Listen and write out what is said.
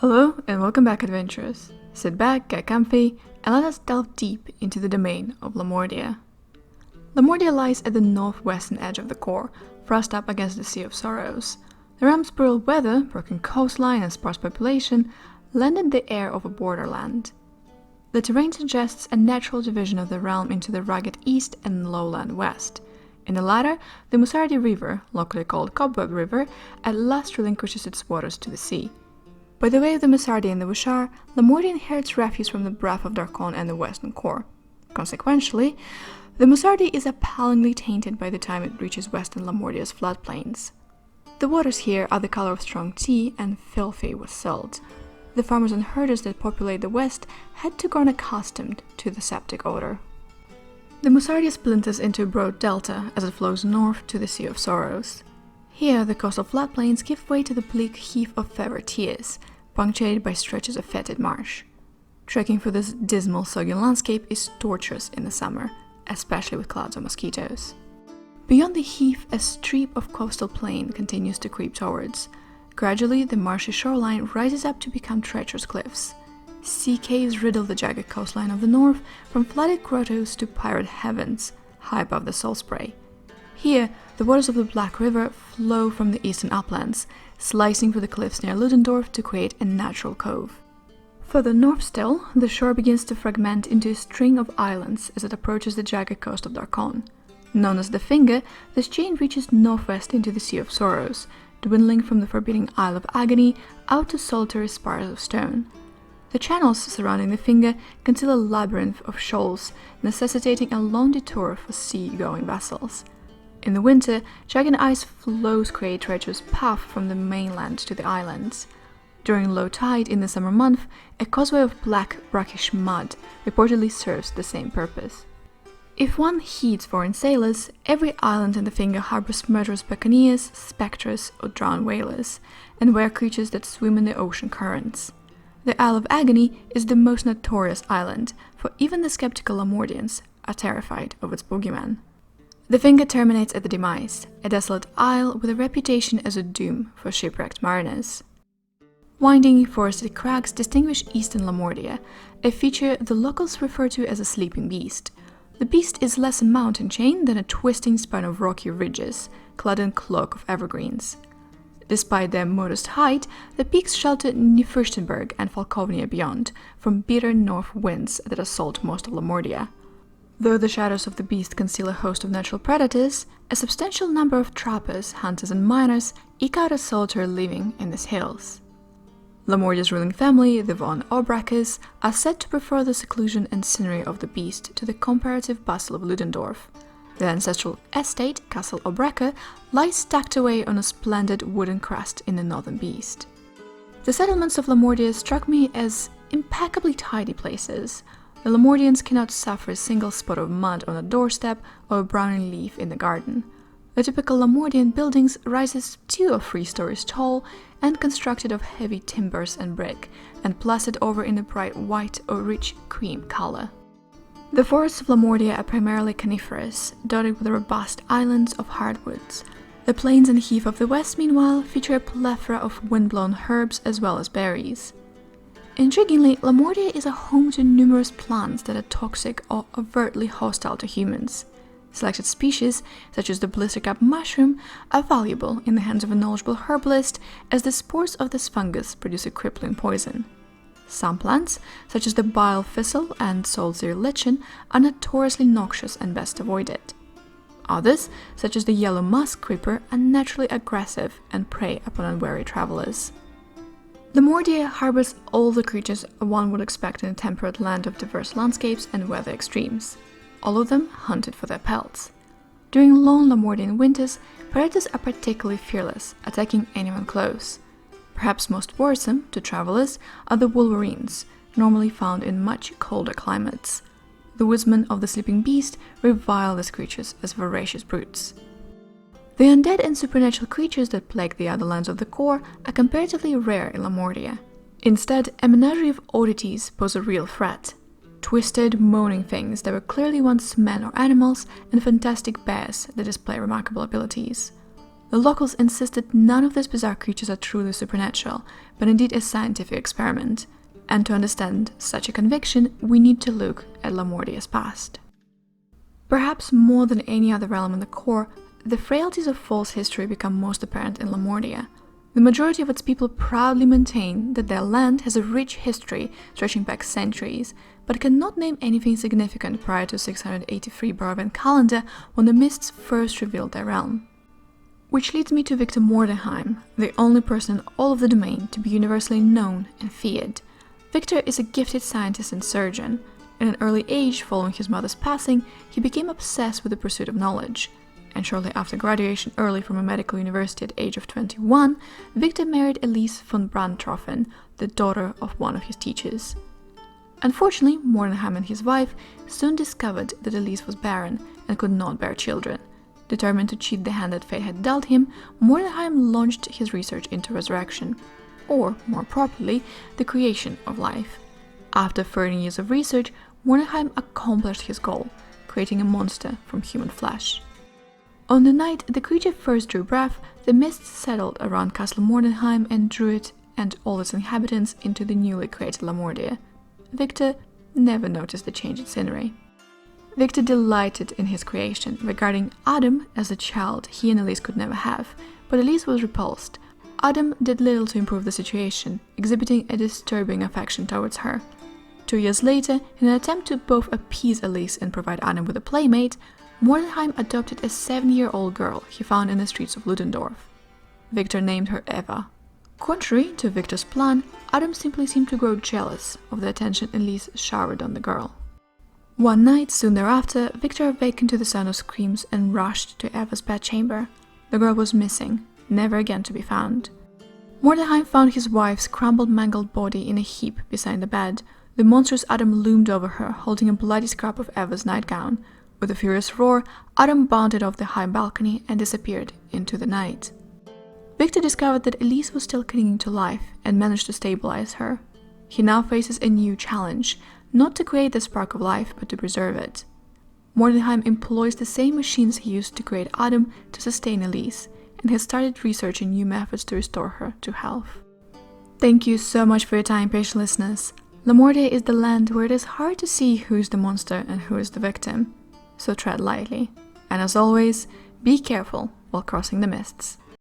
Hello and welcome back, adventurers. Sit back, get comfy, and let us delve deep into the domain of Lamordia. Lamordia lies at the northwestern edge of the core, thrust up against the Sea of Sorrows. The realm's brutal weather, broken coastline, and sparse population lended the air of a borderland. The terrain suggests a natural division of the realm into the rugged east and lowland west. In the latter, the Musardi River, locally called Cobweb River, at last relinquishes its waters to the sea. By the way of the Musardi and the Wushar, Lamordia inherits refuse from the breath of Darkon and the Western Core. Consequentially, the Musardi is appallingly tainted by the time it reaches Western Lamordia's floodplains. The waters here are the color of strong tea and filthy with silt. The farmers and herders that populate the west had to grow accustomed to the septic odor. The Musardi splinters into a broad delta as it flows north to the Sea of Sorrows. Here, the coastal floodplains give way to the bleak heath of feathered tears, punctuated by stretches of fetid marsh. Trekking through this dismal, soggy landscape is torturous in the summer, especially with clouds of mosquitoes. Beyond the heath, a strip of coastal plain continues to creep towards. Gradually, the marshy shoreline rises up to become treacherous cliffs. Sea caves riddle the jagged coastline of the north, from flooded grottos to pirate heavens, high above the salt spray. Here, the waters of the Black River flow from the eastern uplands, slicing through the cliffs near Ludendorff to create a natural cove. Further north still, the shore begins to fragment into a string of islands as it approaches the jagged coast of Darkon. Known as the Finger, this chain reaches northwest into the Sea of Sorrows, dwindling from the forbidding Isle of Agony out to solitary spires of stone. The channels surrounding the Finger conceal a labyrinth of shoals, necessitating a long detour for sea-going vessels. In the winter, jagged ice floes create treacherous paths from the mainland to the islands. During low tide in the summer month, a causeway of black, brackish mud reportedly serves the same purpose. If one heeds foreign sailors, every island in the Finger harbors murderous buccaneers, spectres, or drowned whalers, and were creatures that swim in the ocean currents. The Isle of Agony is the most notorious island, for even the skeptical Lamordians are terrified of its boogeyman. The Finger terminates at the Demise, a desolate isle with a reputation as a doom for shipwrecked mariners. Winding, forested crags distinguish eastern Lamordia, a feature the locals refer to as a sleeping beast. The beast is less a mountain chain than a twisting span of rocky ridges, clad in cloak of evergreens. Despite their modest height, the peaks shelter Neufurstenberg and Falkovnia beyond, from bitter north winds that assault most of Lamordia. Though the shadows of the beast conceal a host of natural predators, a substantial number of trappers, hunters, and miners eke out a solitary living in these hills. Lamordia's ruling family, the von Obraches, are said to prefer the seclusion and scenery of the beast to the comparative bustle of Ludendorff. The ancestral estate, Castle Obrache, lies stacked away on a splendid wooden crest in the northern beast. The settlements of Lamordia struck me as impeccably tidy places. The Lamordians cannot suffer a single spot of mud on a doorstep or a browning leaf in the garden. The typical Lamordian buildings rises 2 or 3 stories tall and constructed of heavy timbers and brick, and plastered over in a bright white or rich cream color. The forests of Lamordia are primarily coniferous, dotted with robust islands of hardwoods. The plains and heath of the west, meanwhile, feature a plethora of wind-blown herbs as well as berries. Intriguingly, Lamordia is a home to numerous plants that are toxic or overtly hostile to humans. Selected species, such as the blistercap mushroom, are valuable in the hands of a knowledgeable herbalist, as the spores of this fungus produce a crippling poison. Some plants, such as the bile thistle and saltzeer lichen, are notoriously noxious and best avoided. Others, such as the yellow musk creeper, are naturally aggressive and prey upon unwary travelers. Lamordia harbors all the creatures one would expect in a temperate land of diverse landscapes and weather extremes, all of them hunted for their pelts. During long Lamordian winters, predators are particularly fearless, attacking anyone close. Perhaps most worrisome to travelers are the wolverines, normally found in much colder climates. The woodsmen of the sleeping beast revile these creatures as voracious brutes. The undead and supernatural creatures that plague the other lands of the core are comparatively rare in Lamordia. Instead, a menagerie of oddities pose a real threat. Twisted, moaning things that were clearly once men or animals, and fantastic bears that display remarkable abilities. The locals insisted none of these bizarre creatures are truly supernatural, but indeed a scientific experiment. And to understand such a conviction, we need to look at Lamordia's past. Perhaps more than any other realm in the core, the frailties of false history become most apparent in Lamordia. The majority of its people proudly maintain that their land has a rich history stretching back centuries, but cannot name anything significant prior to 683 Barovian calendar, when the mists first revealed their realm. Which leads me to Victor Mordenheim, the only person in all of the domain to be universally known and feared. Victor is a gifted scientist and surgeon. At an early age, following his mother's passing, he became obsessed with the pursuit of knowledge. And shortly after graduation early from a medical university at the age of 21, Victor married Elise von Brandtroffen, the daughter of one of his teachers. Unfortunately, Mordenheim and his wife soon discovered that Elise was barren and could not bear children. Determined to cheat the hand that fate had dealt him, Mordenheim launched his research into resurrection, or, more properly, the creation of life. After 30 years of research, Mordenheim accomplished his goal, creating a monster from human flesh. On the night the creature first drew breath, the mists settled around Castle Mordenheim and drew it and all its inhabitants into the newly created Lamordia. Victor never noticed the change in scenery. Victor delighted in his creation, regarding Adam as a child he and Elise could never have, but Elise was repulsed. Adam did little to improve the situation, exhibiting a disturbing affection towards her. 2 years later, in an attempt to both appease Elise and provide Adam with a playmate, Mordenheim adopted a 7-year-old girl he found in the streets of Ludendorff. Victor named her Eva. Contrary to Victor's plan, Adam simply seemed to grow jealous of the attention Elise showered on the girl. One night, soon thereafter, Victor awakened to the sound of screams and rushed to Eva's bedchamber. The girl was missing, never again to be found. Mordenheim found his wife's crumpled, mangled body in a heap beside the bed. The monstrous Adam loomed over her, holding a bloody scrap of Eva's nightgown. With a furious roar, Adam bounded off the high balcony and disappeared into the night. Victor discovered that Elise was still clinging to life and managed to stabilize her. He now faces a new challenge, not to create the spark of life, but to preserve it. Mordenheim employs the same machines he used to create Adam to sustain Elise, and has started researching new methods to restore her to health. Thank you so much for your time, patient listeners. Lamordia is the land where it is hard to see who is the monster and who is the victim, so tread lightly. And as always, be careful while crossing the mists.